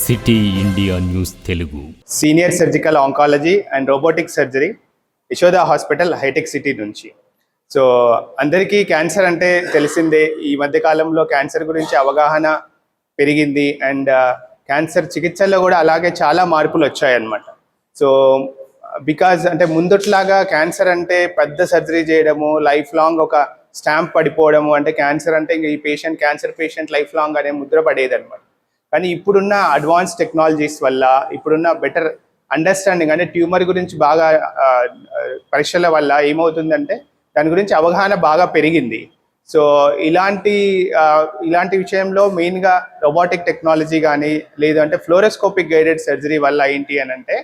City India news Telugu senior surgical oncology and robotic surgery Yashoda hospital హైటెక్ సిటీ నుంచి. So అందరికీ cancer అంటే తెలిసిందే. ఈ మధ్య కాలంలో క్యాన్సర్ గురించి అవగాహన పెరిగింది అండ్ క్యాన్సర్ చికిత్సల్లో కూడా అలాగే చాలా మార్పులు వచ్చాయన్నమాట. సో బికాజ్ అంటే ముందుట్లాగా క్యాన్సర్ అంటే పెద్ద సర్జరీ చేయడము, లైఫ్ లాంగ్ ఒక స్టాంప్ పడిపోవడము, అంటే క్యాన్సర్ అంటే ఈ patient cancer patient life long అనే ముద్ర పడేది అనమాట. కానీ ఇప్పుడున్న అడ్వాన్స్ టెక్నాలజీస్ వల్ల, ఇప్పుడున్న బెటర్ అండర్స్టాండింగ్ అంటే ట్యూమర్ గురించి బాగా పరీక్షల వల్ల ఏమవుతుందంటే దాని గురించి అవగాహన బాగా పెరిగింది. సో ఇలాంటి విషయంలో మెయిన్గా రోబోటిక్ టెక్నాలజీ కానీ లేదంటే ఫ్లోరోస్కోపిక్ గైడెడ్ సర్జరీ వల్ల ఏంటి అని అంటే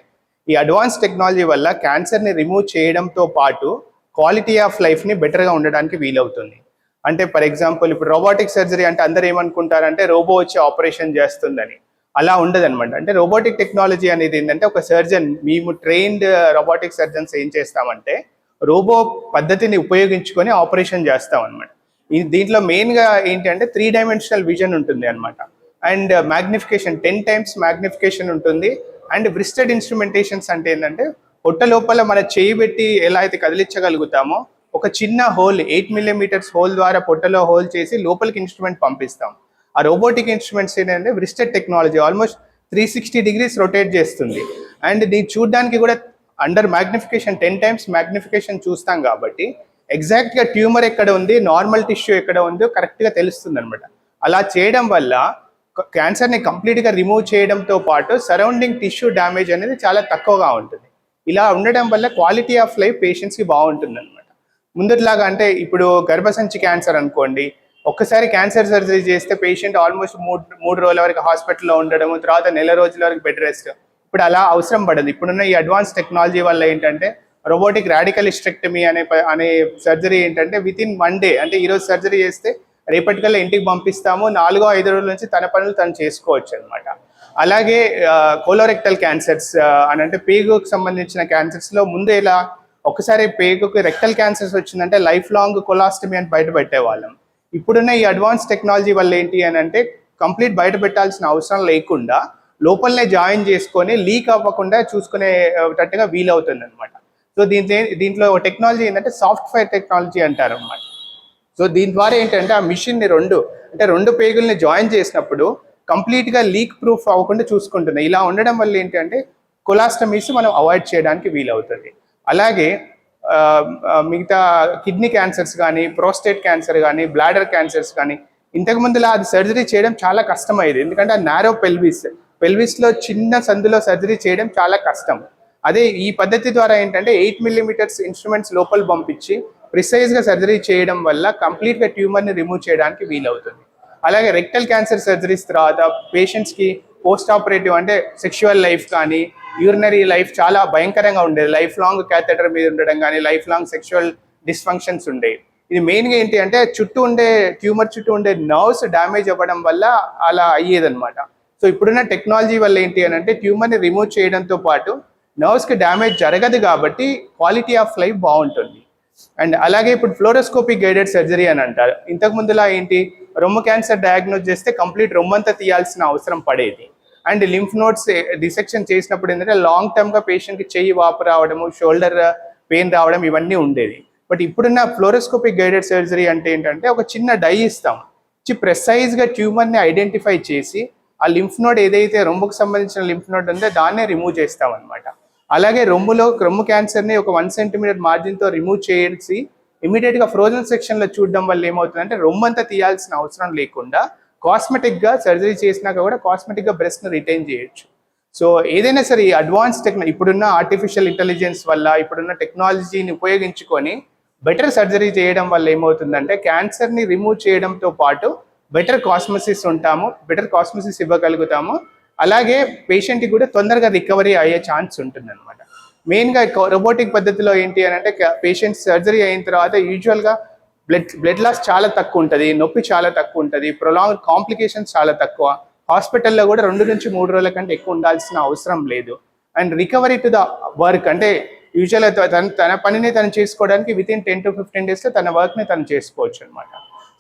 ఈ అడ్వాన్స్ టెక్నాలజీ వల్ల క్యాన్సర్ని రిమూవ్ చేయడంతో పాటు క్వాలిటీ ఆఫ్ లైఫ్ని బెటర్గా ఉండడానికి వీలవుతుంది. అంటే ఫర్ ఎగ్జాంపుల్ ఇప్పుడు రోబోటిక్ సర్జరీ అంటే అందరు ఏమనుకుంటారంటే రోబో వచ్చి ఆపరేషన్ చేస్తుందని. అలా ఉండదన్నమాట. అంటే రోబోటిక్ టెక్నాలజీ అనేది ఏంటంటే ఒక సర్జన్, మేము ట్రైన్డ్ రోబోటిక్ సర్జన్స్ ఏం చేస్తామంటే రోబో పద్ధతిని ఉపయోగించుకొని ఆపరేషన్ చేస్తామన్నమాట. దీంట్లో మెయిన్గా ఏంటి అంటే 3 డైమెన్షనల్ విజన్ ఉంటుంది అనమాట. అండ్ మ్యాగ్నిఫికేషన్ 10 టైమ్స్ మ్యాగ్నిఫికేషన్ ఉంటుంది. అండ్ బ్రిస్టెడ్ ఇన్స్ట్రుమెంటేషన్స్ అంటే ఏంటంటే పొట్ట లోపల మన చేయి పెట్టి ఎలా అయితే కదిలించగలుగుతామో ఒక చిన్న హోల్ 8 mm హోల్ ద్వారా పొట్టలో హోల్ చేసి లోపలికి ఇన్స్ట్రుమెంట్ పంపిస్తాం. ఆ రోబోటిక్ ఇన్స్ట్రుమెంట్స్ ఏంటంటే బ్రిస్టెడ్ టెక్నాలజీ ఆల్మోస్ట్ 360 degrees రొటేట్ చేస్తుంది. అండ్ దీన్ని చూడడానికి కూడా అండర్ మ్యాగ్నిఫికేషన్ 10 టైమ్స్ మ్యాగ్నిఫికేషన్ చూస్తాం కాబట్టి ఎగ్జాక్ట్గా ట్యూమర్ ఎక్కడ ఉంది, నార్మల్ టిష్యూ ఎక్కడ ఉందో కరెక్ట్గా తెలుస్తుంది అనమాట. అలా చేయడం వల్ల క్యాన్సర్ని కంప్లీట్గా రిమూవ్ చేయడంతో పాటు సరౌండింగ్ టిష్యూ డ్యామేజ్ అనేది చాలా తక్కువగా ఉంటుంది. ఇలా ఉండడం వల్ల క్వాలిటీ ఆఫ్ లైఫ్ పేషెంట్స్కి బాగుంటుంది అనమాట. ముందులాగా అంటే ఇప్పుడు గర్భసంచి క్యాన్సర్ అనుకోండి, ఒక్కసారి క్యాన్సర్ సర్జరీ చేస్తే పేషెంట్ ఆల్మోస్ట్ మూడు రోజుల వరకు హాస్పిటల్లో ఉండడము, తర్వాత నెల రోజుల వరకు బెడ్ రెస్ట్. ఇప్పుడు అలా అవసరం పడదు. ఇప్పుడున్న ఈ అడ్వాన్స్ టెక్నాలజీ వల్ల ఏంటంటే రోబోటిక్ రాడికల్ హిస్టెక్టమీ అనే సర్జరీ ఏంటంటే వితిన్ 1 day, అంటే ఈరోజు సర్జరీ చేస్తే రేపటికల్లా ఇంటికి పంపిస్తాము. 4-5 రోజుల నుంచి తన పనులు తను చేసుకోవచ్చు అనమాట. అలాగే కోలోరెక్టల్ క్యాన్సర్స్ అని అంటే పేగుకు సంబంధించిన క్యాన్సర్స్లో ముందు ఇలా ఒకసారి పేగుకి రెక్టల్ క్యాన్సర్స్ వచ్చిందంటే లైఫ్ లాంగ్ కొలాస్టమీ అని బయట పెట్టేవాళ్ళం. ఇప్పుడున్న ఈ అడ్వాన్స్ టెక్నాలజీ వల్ల ఏంటి అని అంటే కంప్లీట్ బయట పెట్టాల్సిన అవసరం లేకుండా లోపలనే జాయిన్ చేసుకొని లీక్ అవ్వకుండా చూసుకునేటట్టుగా వీలవుతుంది అనమాట. సో దీంట్లో టెక్నాలజీ ఏంటంటే సాఫ్ట్వేర్ టెక్నాలజీ అంటారు అనమాట. సో దీని ద్వారా ఏంటంటే ఆ మిషన్ని రెండు పేగుల్ని జాయిన్ చేసినప్పుడు కంప్లీట్గా లీక్ ప్రూఫ్ అవ్వకుండా చూసుకుంటుంది. ఇలా ఉండడం వల్ల ఏంటంటే కొలాస్టమీస్ మనం అవాయిడ్ చేయడానికి వీలవుతుంది. అలాగే మిగతా కిడ్నీ క్యాన్సర్స్ కానీ, ప్రోస్టేట్ క్యాన్సర్ కానీ, బ్లాడర్ క్యాన్సర్స్ కానీ ఇంతకుముందులా అది సర్జరీ చేయడం చాలా కష్టమయ్యేది. ఎందుకంటే ఆ నారో పెల్విస్లో చిన్న సందులో సర్జరీ చేయడం చాలా కష్టం. అదే ఈ పద్ధతి ద్వారా ఏంటంటే 8 mm ఇన్స్ట్రుమెంట్స్ లోపల పంపించి ప్రిసైజ్గా సర్జరీ చేయడం వల్ల కంప్లీట్గా ట్యూమర్ని రిమూవ్ చేయడానికి వీలవుతుంది. అలాగే రెక్టల్ క్యాన్సర్ సర్జరీస్ తర్వాత పేషెంట్స్కి పోస్ట్ ఆపరేటివ్ అంటే సెక్షువల్ లైఫ్ కానీ, యూరినరీ లైఫ్ చాలా భయంకరంగా ఉండేది. లైఫ్ లాంగ్ క్యాథెటర్ మీద ఉండడం కానీ, లైఫ్ లాంగ్ సెక్షువల్ డిస్ఫంక్షన్స్ ఉండేవి. ఇది మెయిన్గా ఏంటి అంటే ట్యూమర్ చుట్టూ ఉండే నర్వ్స్ డ్యామేజ్ అవ్వడం వల్ల అలా అయ్యేదన్నమాట. సో ఇప్పుడున్న టెక్నాలజీ వల్ల ఏంటి అని అంటే ట్యూమర్ని రిమూవ్ చేయడంతో పాటు నర్వ్స్కి డ్యామేజ్ జరగదు కాబట్టి క్వాలిటీ ఆఫ్ లైఫ్ బాగుంటుంది. అండ్ అలాగే ఇప్పుడు ఫ్లోరోస్కోపిక్ గైడెడ్ సర్జరీ అని అంటారు. ఇంతకుముందులా ఏంటి రొమ్ము క్యాన్సర్ డయాగ్నోజ్ చేస్తే కంప్లీట్ రొమ్మంతా తీయాల్సిన అవసరం పడేది. అండ్ లింఫ్ నోడ్స్ డిసెక్షన్ చేసినప్పుడు ఏంటంటే లాంగ్ టర్మ్గా పేషెంట్కి చెయ్యి వాపు రావడము, షోల్డర్ పెయిన్ రావడం ఇవన్నీ ఉండేది. బట్ ఇప్పుడున్న ఫ్లోరోస్కోపిక్ గైడెడ్ సర్జరీ అంటే ఏంటంటే ఒక చిన్న డై ఇస్తాం, ప్రెసైజ్గా ట్యూమర్ని ఐడెంటిఫై చేసి ఆ లింఫ్ నోడ్ ఏదైతే రొమ్ముకు సంబంధించిన లింఫ్ నోడ్ ఉందో దాన్నే రిమూవ్ చేస్తాం అనమాట. అలాగే రొమ్ము క్యాన్సర్ని ఒక 1 cm మార్జిన్తో రిమూవ్ చేసి ఇమీడియట్గా ఫ్రోజన్ సెక్షన్లో చూడడం వల్ల ఏమవుతుందంటే రొమ్మంతా తీయాల్సిన అవసరం లేకుండా కాస్మెటిక్గా సర్జరీ చేసినాక కూడా కాస్మెటిక్గా బ్రెస్ట్ని రిటైన్ చేయొచ్చు. సో ఏదైనా సరే ఈ అడ్వాన్స్ ఇప్పుడున్న ఆర్టిఫిషియల్ ఇంటెలిజెన్స్ వల్ల, ఇప్పుడున్న టెక్నాలజీని ఉపయోగించుకొని బెటర్ సర్జరీ చేయడం వల్ల ఏమవుతుందంటే క్యాన్సర్ని రిమూవ్ చేయడంతో పాటు బెటర్ కాస్మెసిస్ ఇవ్వగలుగుతాము. అలాగే పేషెంట్కి కూడా తొందరగా రికవరీ అయ్యే ఛాన్స్ ఉంటుంది అనమాట. మెయిన్గా రోబోటిక్ పద్ధతిలో ఏంటి అని అంటే పేషెంట్ సర్జరీ అయిన తర్వాత యూజువల్గా బ్లడ్ లాస్ చాలా తక్కువ ఉంటుంది, నొప్పి చాలా తక్కువ ఉంటుంది, ప్రొలాంగ్ కాంప్లికేషన్స్ చాలా తక్కువ. హాస్పిటల్లో కూడా 2 నుంచి 3 రోజుల కంటే ఎక్కువ ఉండాల్సిన అవసరం లేదు. And recovery to the work అంటే యూజువల్గా తన పనిని తను చేసుకోవడానికి వితిన్ 10 to 15 daysలో తన వర్క్ని తను చేసుకోవచ్చు అనమాట.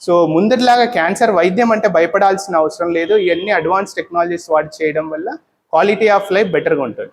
సో ముందరిలాగా క్యాన్సర్ వైద్యం అంటే భయపడాల్సిన అవసరం లేదు. ఇవన్నీ అడ్వాన్స్ టెక్నాలజీస్ వాడి చేయడం వల్ల క్వాలిటీ ఆఫ్ లైఫ్ బెటర్గా ఉంటుంది.